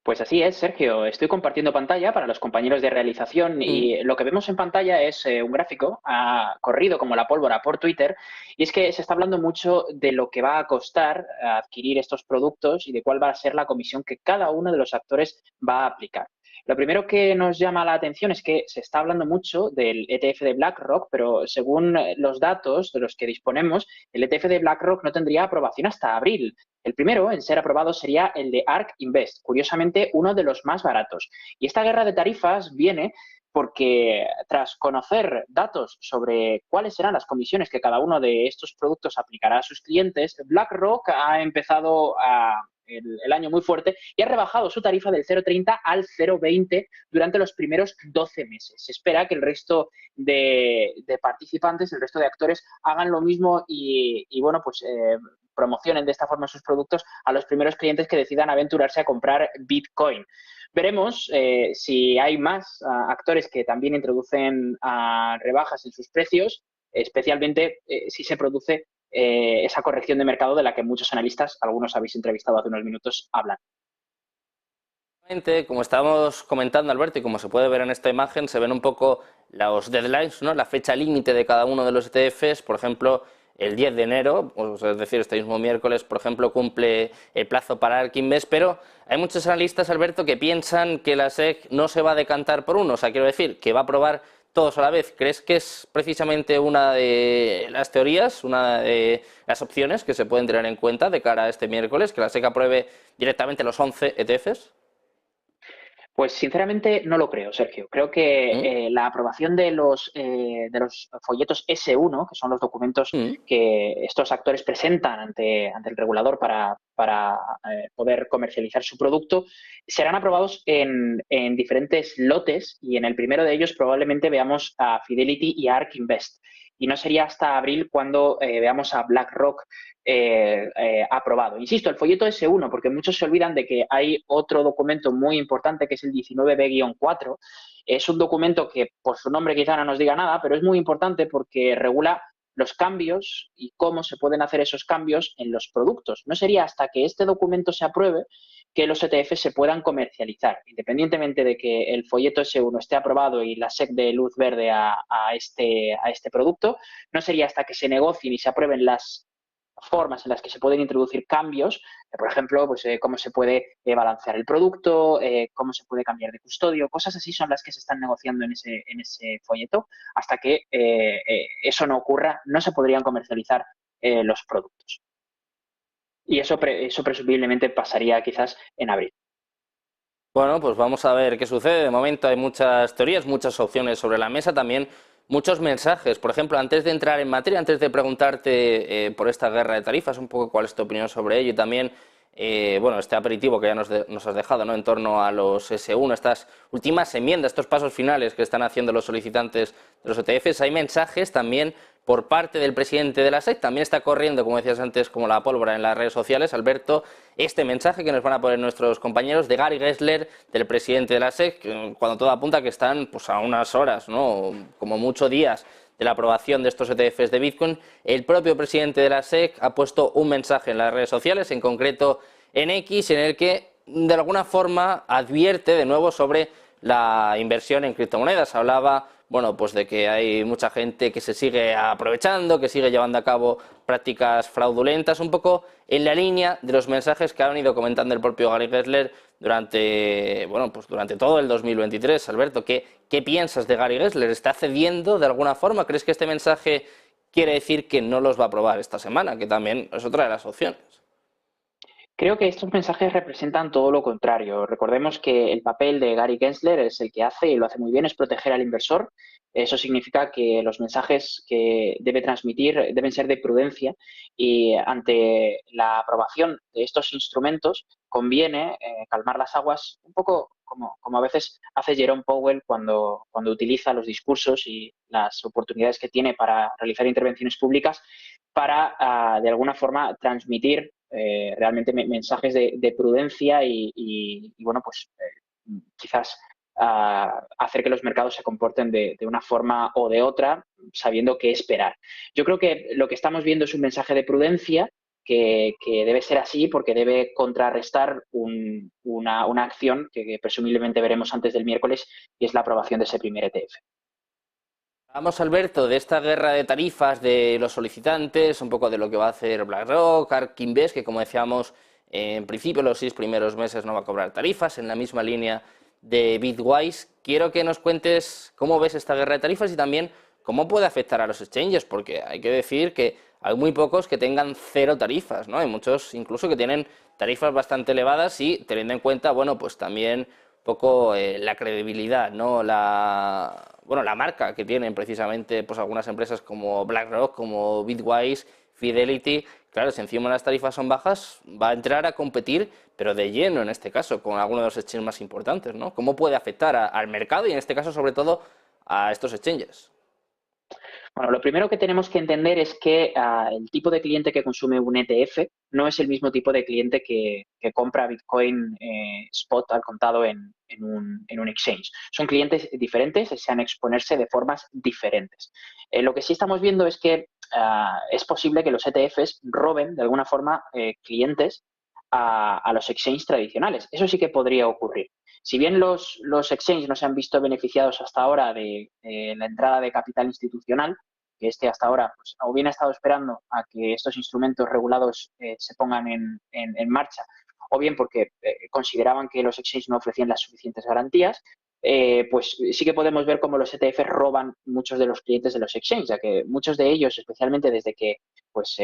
Speaker 10: Pues así es, Sergio. Estoy compartiendo pantalla para los compañeros de realización y lo que vemos en pantalla es un gráfico corrido como la pólvora por Twitter, y es que se está hablando mucho de lo que va a costar adquirir estos productos y de cuál va a ser la comisión que cada uno de los actores va a aplicar. Lo primero que nos llama la atención es que se está hablando mucho del ETF de BlackRock, pero según los datos de los que disponemos, el ETF de BlackRock no tendría aprobación hasta abril. El primero en ser aprobado sería el de ARK Invest, curiosamente uno de los más baratos. Y esta guerra de tarifas viene porque tras conocer datos sobre cuáles serán las comisiones que cada uno de estos productos aplicará a sus clientes, BlackRock ha empezado el año muy fuerte y ha rebajado su tarifa del 0,30 al 0,20 durante los primeros 12 meses. Se espera que el resto de participantes, el resto de actores, hagan lo mismo y bueno, pues promocionen de esta forma sus productos a los primeros clientes que decidan aventurarse a comprar Bitcoin. Veremos si hay más actores que también introducen rebajas en sus precios, especialmente si se produce esa corrección de mercado de la que muchos analistas, algunos habéis entrevistado hace unos minutos, hablan.
Speaker 1: Como estábamos comentando, Alberto, y como se puede ver en esta imagen, se ven un poco los deadlines, ¿no? La fecha límite de cada uno de los ETFs. Por ejemplo, el 10 de enero, es decir, este mismo miércoles, por ejemplo, cumple el plazo para ARK Invest, pero hay muchos analistas, Alberto, que piensan que la SEC no se va a decantar por uno, o sea, quiero decir, que va a aprobar todos a la vez. ¿Crees que es precisamente una de las teorías, una de las opciones que se pueden tener en cuenta de cara a este miércoles, que la SEC apruebe directamente los 11 ETFs?
Speaker 10: Pues sinceramente no lo creo, Sergio. Creo que la aprobación de los folletos S1, que son los documentos que estos actores presentan ante el regulador para poder comercializar su producto, serán aprobados en diferentes lotes y en el primero de ellos probablemente veamos a Fidelity y a ARK Invest. Y no sería hasta abril cuando veamos a BlackRock aprobado. Insisto, el folleto S1, porque muchos se olvidan de que hay otro documento muy importante que es el 19B-4. Es un documento que por su nombre quizá no nos diga nada, pero es muy importante porque regula los cambios y cómo se pueden hacer esos cambios en los productos. No sería hasta que este documento se apruebe que los ETFs se puedan comercializar. Independientemente de que el folleto S1 esté aprobado y la SEC dé luz verde a este producto, no sería hasta que se negocien y se aprueben las formas en las que se pueden introducir cambios, por ejemplo, pues cómo se puede balancear el producto, cómo se puede cambiar de custodio, cosas así son las que se están negociando en ese folleto. Hasta que eso no ocurra, no se podrían comercializar los productos. Y eso presumiblemente pasaría quizás en abril.
Speaker 1: Bueno, pues vamos a ver qué sucede. De momento hay muchas teorías, muchas opciones sobre la mesa, también muchos mensajes. Por ejemplo, antes de entrar en materia, antes de preguntarte por esta guerra de tarifas, un poco cuál es tu opinión sobre ello y también, bueno, este aperitivo que ya nos has dejado, ¿no?, en torno a los S1, estas últimas enmiendas, estos pasos finales que están haciendo los solicitantes de los ETFs. Hay mensajes también por parte del presidente de la SEC, también está corriendo, como decías antes, como la pólvora en las redes sociales, Alberto, este mensaje que nos van a poner nuestros compañeros de Gary Gensler, del presidente de la SEC, cuando todo apunta que están pues a unas horas, ¿no?, como mucho días de la aprobación de estos ETFs de Bitcoin. El propio presidente de la SEC ha puesto un mensaje en las redes sociales, en concreto en X, en el que de alguna forma advierte de nuevo sobre la inversión en criptomonedas. Hablaba, bueno, pues de que hay mucha gente que se sigue aprovechando, que sigue llevando a cabo prácticas fraudulentas, un poco en la línea de los mensajes que ha venido comentando el propio Gary Gensler durante todo el 2023. Alberto, ¿qué piensas de Gary Gensler? ¿Está cediendo de alguna forma? ¿Crees que este mensaje quiere decir que no los va a aprobar esta semana? Que también es otra de las opciones.
Speaker 10: Creo que estos mensajes representan todo lo contrario. Recordemos que el papel de Gary Gensler es el que hace, y lo hace muy bien, es proteger al inversor. Eso significa que los mensajes que debe transmitir deben ser de prudencia y ante la aprobación de estos instrumentos conviene calmar las aguas un poco como a veces hace Jerome Powell cuando utiliza los discursos y las oportunidades que tiene para realizar intervenciones públicas para, de alguna forma, transmitir realmente mensajes de prudencia y bueno, pues quizás hacer que los mercados se comporten de una forma o de otra, sabiendo qué esperar. Yo creo que lo que estamos viendo es un mensaje de prudencia que debe ser así porque debe contrarrestar una acción que presumiblemente veremos antes del miércoles, y es la aprobación de ese primer ETF.
Speaker 1: Vamos, Alberto, de esta guerra de tarifas de los solicitantes, un poco de lo que va a hacer BlackRock, ARK Invest, que como decíamos, en principio los 6 primeros meses no va a cobrar tarifas, en la misma línea de Bitwise. Quiero que nos cuentes cómo ves esta guerra de tarifas y también cómo puede afectar a los exchanges, porque hay que decir que hay muy pocos que tengan 0 tarifas, ¿no? Hay muchos incluso que tienen tarifas bastante elevadas y teniendo en cuenta, bueno, pues también un poco la credibilidad, ¿no? La marca que tienen precisamente pues algunas empresas como BlackRock, como Bitwise, Fidelity. Claro, si encima las tarifas son bajas, va a entrar a competir, pero de lleno en este caso, con algunos de los exchanges más importantes, ¿no? ¿Cómo puede afectar al mercado y en este caso sobre todo a estos exchanges?
Speaker 10: Bueno, lo primero que tenemos que entender es que el tipo de cliente que consume un ETF no es el mismo tipo de cliente que compra Bitcoin spot al contado en un exchange. Son clientes diferentes, desean exponerse de formas diferentes. Lo que sí estamos viendo es que es posible que los ETFs roben de alguna forma clientes a los exchanges tradicionales. Eso sí que podría ocurrir. Si bien los exchanges no se han visto beneficiados hasta ahora de la entrada de capital institucional, que hasta ahora pues, o bien ha estado esperando a que estos instrumentos regulados se pongan en marcha, o bien porque consideraban que los exchanges no ofrecían las suficientes garantías, pues sí que podemos ver cómo los ETF roban muchos de los clientes de los exchanges, ya que muchos de ellos, especialmente desde que pues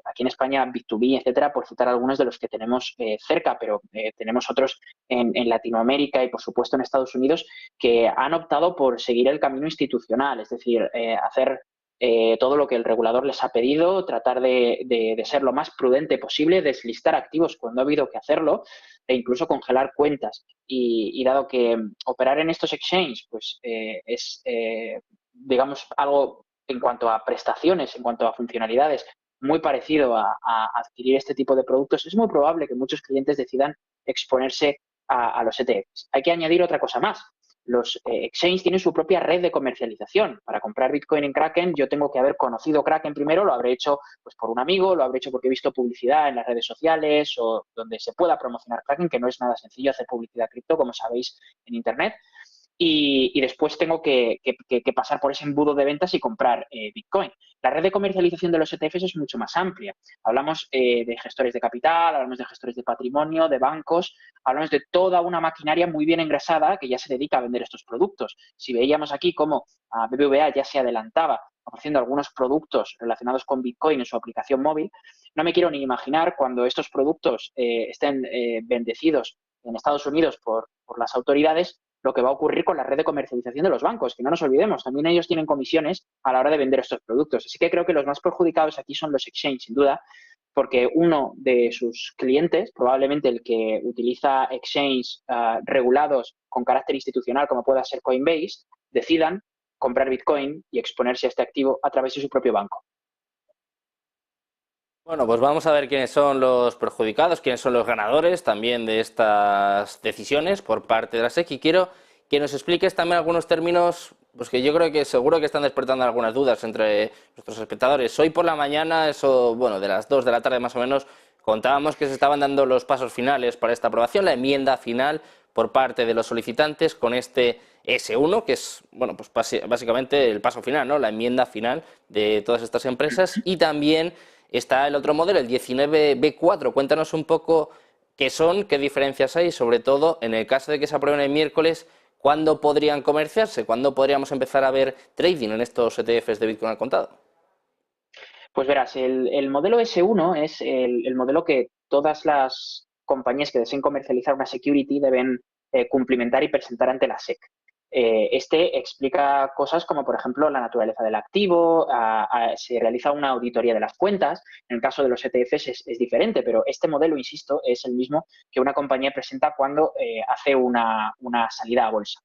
Speaker 10: aquí en España, B2B, etcétera, por citar algunos de los que tenemos cerca, pero tenemos otros en Latinoamérica y, por supuesto, en Estados Unidos, que han optado por seguir el camino institucional, es decir, hacer todo lo que el regulador les ha pedido, tratar de ser lo más prudente posible, deslistar activos cuando ha habido que hacerlo e incluso congelar cuentas. Y dado que operar en estos exchanges pues, es, digamos, algo en cuanto a prestaciones, en cuanto a funcionalidades, muy parecido a adquirir este tipo de productos, es muy probable que muchos clientes decidan exponerse a los ETFs. Hay que añadir otra cosa más. Los exchanges tienen su propia red de comercialización. Para comprar Bitcoin en Kraken yo tengo que haber conocido Kraken primero, lo habré hecho pues, por un amigo, lo habré hecho porque he visto publicidad en las redes sociales o donde se pueda promocionar Kraken, que no es nada sencillo hacer publicidad cripto, como sabéis, en Internet. Y después tengo que pasar por ese embudo de ventas y comprar Bitcoin. La red de comercialización de los ETFs es mucho más amplia. Hablamos de gestores de capital, hablamos de gestores de patrimonio, de bancos, hablamos de toda una maquinaria muy bien engrasada que ya se dedica a vender estos productos. Si veíamos aquí cómo BBVA ya se adelantaba ofreciendo algunos productos relacionados con Bitcoin en su aplicación móvil, no me quiero ni imaginar cuando estos productos estén bendecidos en Estados Unidos por las autoridades, lo que va a ocurrir con la red de comercialización de los bancos, que no nos olvidemos, también ellos tienen comisiones a la hora de vender estos productos. Así que creo que los más perjudicados aquí son los exchanges, sin duda, porque uno de sus clientes, probablemente el que utiliza exchanges regulados con carácter institucional, como pueda ser Coinbase, decidan comprar Bitcoin y exponerse a este activo a través de su propio banco.
Speaker 1: Bueno, pues vamos a ver quiénes son los perjudicados, quiénes son los ganadores también de estas decisiones por parte de la SEC. Y quiero que nos expliques también algunos términos pues que yo creo que seguro que están despertando algunas dudas entre nuestros espectadores. Hoy por la mañana, eso, bueno, de las 2 de la tarde más o menos, contábamos que se estaban dando los pasos finales para esta aprobación, la enmienda final por parte de los solicitantes con este S1, que es, bueno, pues básicamente el paso final, ¿no? La enmienda final de todas estas empresas. Y también está el otro modelo, el 19B4. Cuéntanos un poco qué son, qué diferencias hay, sobre todo en el caso de que se aprueben el miércoles, ¿cuándo podrían comerciarse? ¿Cuándo podríamos empezar a ver trading en estos ETFs de Bitcoin al contado?
Speaker 10: Pues verás, el modelo S1 es el modelo que todas las compañías que deseen comercializar una security deben cumplimentar y presentar ante la SEC. Este explica cosas como, por ejemplo, la naturaleza del activo, se realiza una auditoría de las cuentas. En el caso de los ETFs es diferente, pero este modelo, insisto, es el mismo que una compañía presenta cuando hace una salida a bolsa.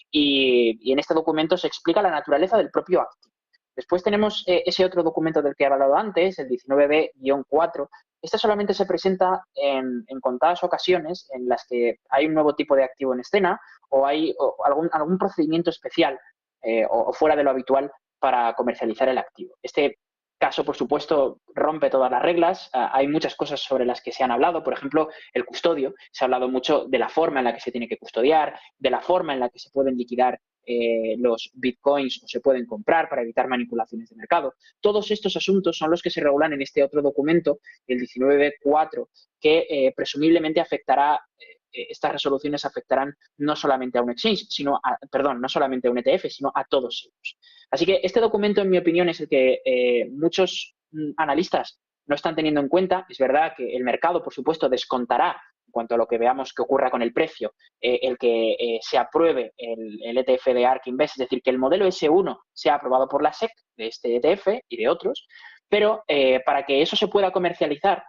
Speaker 10: Y en este documento se explica la naturaleza del propio activo. Después tenemos ese otro documento del que he hablado antes, el 19B-4. Este solamente se presenta en contadas ocasiones en las que hay un nuevo tipo de activo en escena o hay algún procedimiento especial o fuera de lo habitual para comercializar el activo. Este caso, por supuesto, rompe todas las reglas. Hay muchas cosas sobre las que se han hablado. Por ejemplo, el custodio. Se ha hablado mucho de la forma en la que se tiene que custodiar, de la forma en la que se pueden liquidar los bitcoins o se pueden comprar para evitar manipulaciones de mercado. Todos estos asuntos son los que se regulan en este otro documento, el 19B4, que presumiblemente afectará, estas resoluciones afectarán no solamente a un exchange, no solamente a un ETF, sino a todos ellos. Así que este documento, en mi opinión, es el que muchos analistas no están teniendo en cuenta. Es verdad que el mercado, por supuesto, descontará en cuanto a lo que veamos que ocurra con el precio, el que se apruebe el ETF de ARK Invest, es decir, que el modelo S1 sea aprobado por la SEC de este ETF y de otros, pero para que eso se pueda comercializar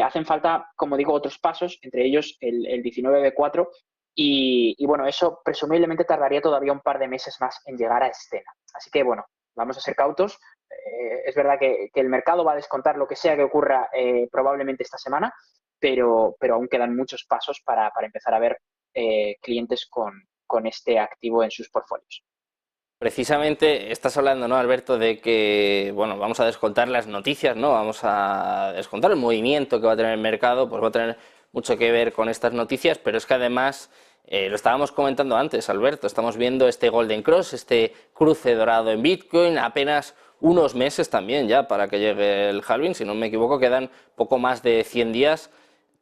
Speaker 10: hacen falta, como digo, otros pasos, entre ellos el 19B4, y bueno, eso presumiblemente tardaría todavía un par de meses más en llegar a escena. Así que, bueno, vamos a ser cautos. Es verdad que el mercado va a descontar lo que sea que ocurra probablemente esta semana, pero aún quedan muchos pasos para empezar a ver clientes con este activo en sus portfolios.
Speaker 1: Precisamente estás hablando, ¿no, Alberto, de que, bueno, vamos a descontar las noticias, ¿no? Vamos a descontar el movimiento que va a tener el mercado, pues va a tener mucho que ver con estas noticias, pero es que además, lo estábamos comentando antes, Alberto, estamos viendo este Golden Cross, este cruce dorado en Bitcoin, apenas unos meses también ya para que llegue el halving, si no me equivoco, quedan poco más de 100 días.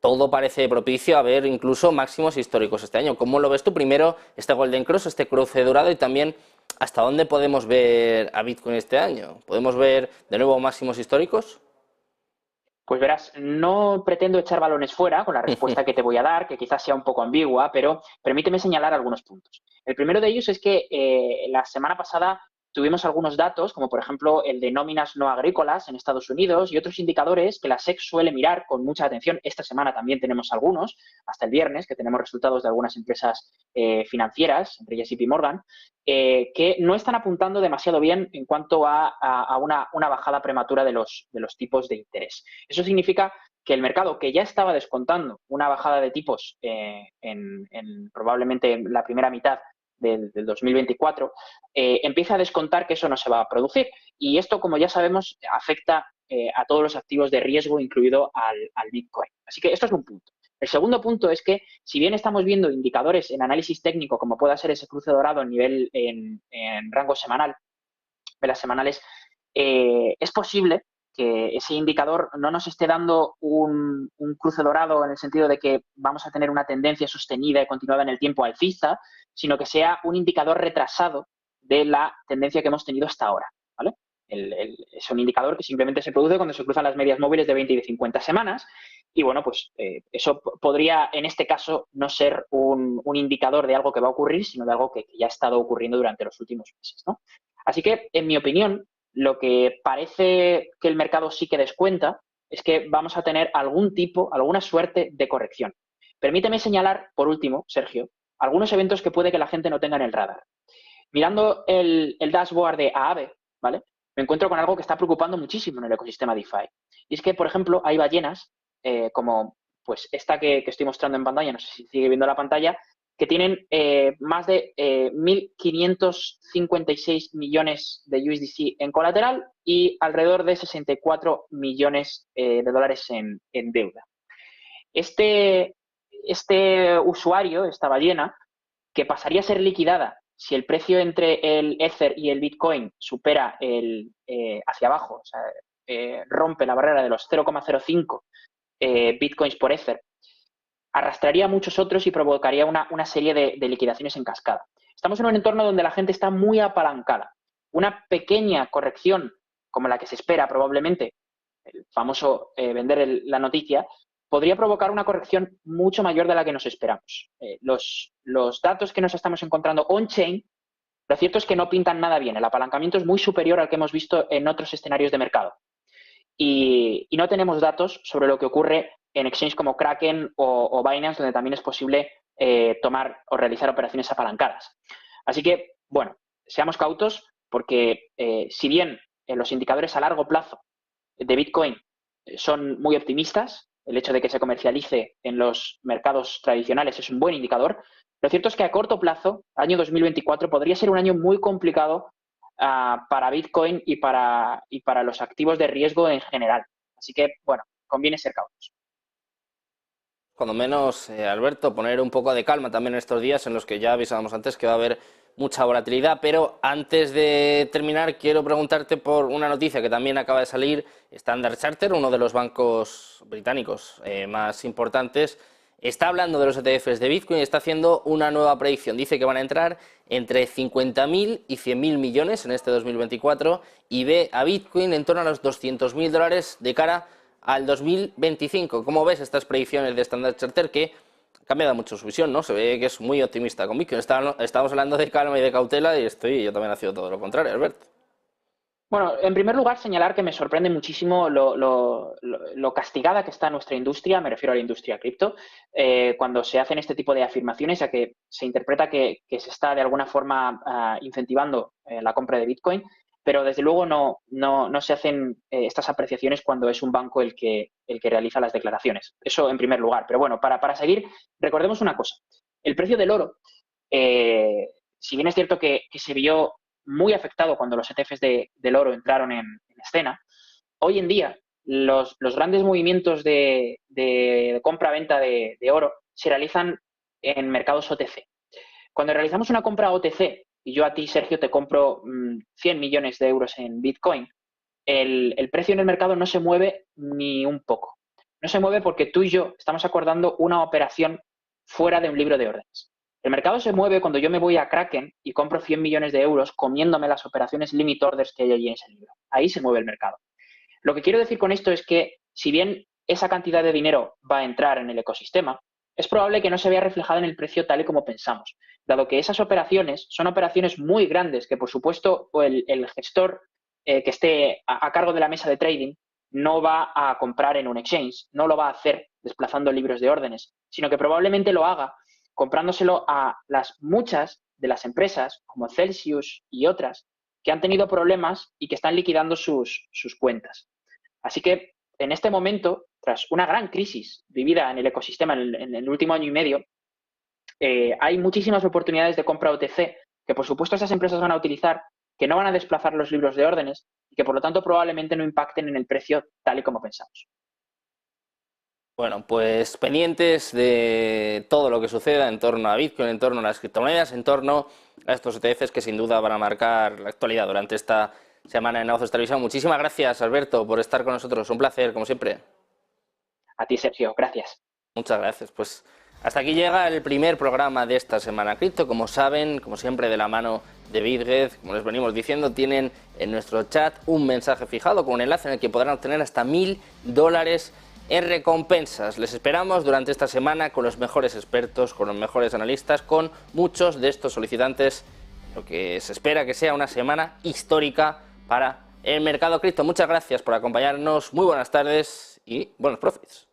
Speaker 1: Todo parece propicio a ver incluso máximos históricos este año. ¿Cómo lo ves tú? Primero, este Golden Cross, este cruce dorado, y también ¿hasta dónde podemos ver a Bitcoin este año? ¿Podemos ver de nuevo máximos históricos?
Speaker 10: Pues verás, no pretendo echar balones fuera con la respuesta que te voy a dar, que quizás sea un poco ambigua, pero permíteme señalar algunos puntos. El primero de ellos es que la semana pasada tuvimos algunos datos, como por ejemplo el de nóminas no agrícolas en Estados Unidos y otros indicadores que la SEC suele mirar con mucha atención. Esta semana también tenemos algunos, hasta el viernes, que tenemos resultados de algunas empresas financieras, entre ellas JP Morgan, que no están apuntando demasiado bien en cuanto a una bajada prematura de los tipos de interés. Eso significa que el mercado, que ya estaba descontando una bajada de tipos probablemente en la primera mitad del 2024, empieza a descontar que eso no se va a producir. Y esto, como ya sabemos, afecta a todos los activos de riesgo, incluido al Bitcoin. Así que esto es un punto. El segundo punto es que, si bien estamos viendo indicadores en análisis técnico, como pueda ser ese cruce dorado en rango semanal, velas semanales, es posible que ese indicador no nos esté dando un cruce dorado en el sentido de que vamos a tener una tendencia sostenida y continuada en el tiempo alcista, sino que sea un indicador retrasado de la tendencia que hemos tenido hasta ahora, ¿vale? Es un indicador que simplemente se produce cuando se cruzan las medias móviles de 20 y de 50 semanas, y bueno, pues eso podría en este caso no ser un indicador de algo que va a ocurrir, sino de algo que ya ha estado ocurriendo durante los últimos meses, ¿no? Así que, en mi opinión, lo que parece que el mercado sí que descuenta es que vamos a tener alguna suerte de corrección. Permíteme señalar, por último, Sergio, algunos eventos que puede que la gente no tenga en el radar. Mirando el dashboard de Aave, ¿vale?, me encuentro con algo que está preocupando muchísimo en el ecosistema DeFi. Y es que, por ejemplo, hay ballenas, como pues esta que estoy mostrando en pantalla, no sé si sigue viendo la pantalla, que tienen más de 1.556 millones de USDC en colateral y alrededor de 64 millones de dólares en deuda. Este usuario, esta ballena, que pasaría a ser liquidada si el precio entre el Ether y el Bitcoin supera hacia abajo, o sea, rompe la barrera de los 0,05 Bitcoins por Ether, arrastraría a muchos otros y provocaría una serie de liquidaciones en cascada. Estamos en un entorno donde la gente está muy apalancada. Una pequeña corrección, como la que se espera probablemente, el famoso vender la noticia, podría provocar una corrección mucho mayor de la que nos esperamos. Los datos que nos estamos encontrando on-chain, lo cierto es que no pintan nada bien. El apalancamiento es muy superior al que hemos visto en otros escenarios de mercado. Y no tenemos datos sobre lo que ocurre en exchanges como Kraken o Binance, donde también es posible tomar o realizar operaciones apalancadas. Así que, bueno, seamos cautos porque si bien los indicadores a largo plazo de Bitcoin son muy optimistas, el hecho de que se comercialice en los mercados tradicionales es un buen indicador, lo cierto es que a corto plazo, año 2024, podría ser un año muy complicado para Bitcoin y para los activos de riesgo en general. Así que, bueno, conviene ser cautos.
Speaker 1: Cuando menos, Alberto, poner un poco de calma también en estos días en los que ya avisábamos antes que va a haber mucha volatilidad, pero antes de terminar quiero preguntarte por una noticia que también acaba de salir. Standard Chartered, uno de los bancos británicos más importantes, está hablando de los ETFs de Bitcoin y está haciendo una nueva predicción. Dice que van a entrar entre 50.000 y 100.000 millones en este 2024 y ve a Bitcoin en torno a los $200.000 de cara al 2025. ¿Cómo ves estas predicciones de Standard Chartered que ha cambiado mucho su visión, ¿no? Se ve que es muy optimista con Bitcoin. Estamos hablando de calma y de cautela y yo también ha sido todo lo contrario, Alberto.
Speaker 10: Bueno, en primer lugar, señalar que me sorprende muchísimo lo castigada que está nuestra industria, me refiero a la industria cripto, cuando se hacen este tipo de afirmaciones, ya que se interpreta que se está de alguna forma incentivando la compra de Bitcoin, pero desde luego no se hacen estas apreciaciones cuando es un banco el que realiza las declaraciones. Eso en primer lugar. Pero bueno, para seguir, recordemos una cosa. El precio del oro, si bien es cierto que se vio muy afectado cuando los ETFs del oro entraron en escena, hoy en día los grandes movimientos de compra-venta de oro se realizan en mercados OTC. Cuando realizamos una compra OTC, y yo a ti, Sergio, te compro 100 millones de euros en Bitcoin, el precio en el mercado no se mueve ni un poco. No se mueve porque tú y yo estamos acordando una operación fuera de un libro de órdenes. El mercado se mueve cuando yo me voy a Kraken y compro 100 millones de euros comiéndome las operaciones limit orders que hay allí en ese libro. Ahí se mueve el mercado. Lo que quiero decir con esto es que, si bien esa cantidad de dinero va a entrar en el ecosistema, es probable que no se vea reflejada en el precio tal y como pensamos, dado que esas operaciones son operaciones muy grandes que, por supuesto, el gestor que esté a cargo de la mesa de trading no va a comprar en un exchange, no lo va a hacer desplazando libros de órdenes, sino que probablemente lo haga comprándoselo a las muchas de las empresas, como Celsius y otras, que han tenido problemas y que están liquidando sus cuentas. Así que, en este momento, tras una gran crisis vivida en el ecosistema en el último año y medio, hay muchísimas oportunidades de compra OTC que, por supuesto, esas empresas van a utilizar, que no van a desplazar los libros de órdenes y que, por lo tanto, probablemente no impacten en el precio tal y como pensamos.
Speaker 1: Bueno, pues pendientes de todo lo que suceda en torno a Bitcoin, en torno a las criptomonedas, en torno a estos ETFs que sin duda van a marcar la actualidad durante esta semana en Negocios Televisión. Muchísimas gracias, Alberto, por estar con nosotros. Un placer, como siempre.
Speaker 10: A ti, Sergio. Gracias.
Speaker 1: Muchas gracias. Pues hasta aquí llega el primer programa de esta semana cripto. Como saben, como siempre, de la mano de Bitget, como les venimos diciendo, tienen en nuestro chat un mensaje fijado con un enlace en el que podrán obtener hasta $1.000 en recompensas. Les esperamos durante esta semana con los mejores expertos, con los mejores analistas, con muchos de estos solicitantes, lo que se espera que sea una semana histórica para el mercado cripto. Muchas gracias por acompañarnos, muy buenas tardes y buenos profits.